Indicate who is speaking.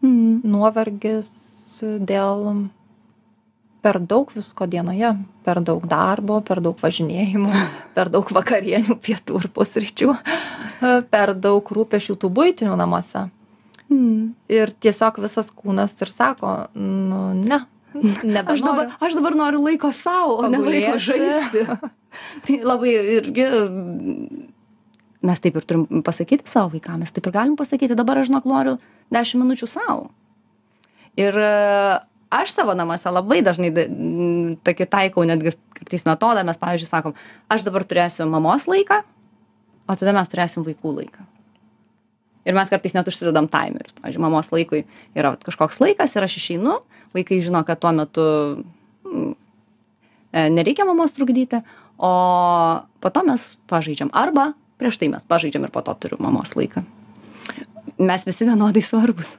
Speaker 1: nuovargis dėl per daug visko dienoje, per daug darbo, per daug važinėjimų, per daug vakarienių, pietų ir pusryčių, per daug rūpešių tų buitinių namuose. Ir tiesiog visas kūnas ir sako, nu ne, nebenoriu.
Speaker 2: Aš dabar noriu laiko savo, o ne laiko žaisti. Tai labai irgi mes taip ir turim pasakyti savo vaikams, mes taip ir galim pasakyti, dabar aš noriu 10 minučių savo. Ir aš savo namuose labai dažnai tokį taikau, netgi kartais metodą, mes, pavyzdžiui, sakom, aš dabar turėsiu mamos laiką, o tada mes turėsim vaikų laiką. Ir mes kartais net užsidedam timerius. Pavyzdžiui, mamos laikui yra kažkoks laikas ir aš išeinu, vaikai žino, kad tuo metu nereikia mamos trukdyti, o po to mes pažaidžiam. Arba prieš tai mes pažaidžiam ir po to turiu mamos laiką. Mes visi vienodai svarbus.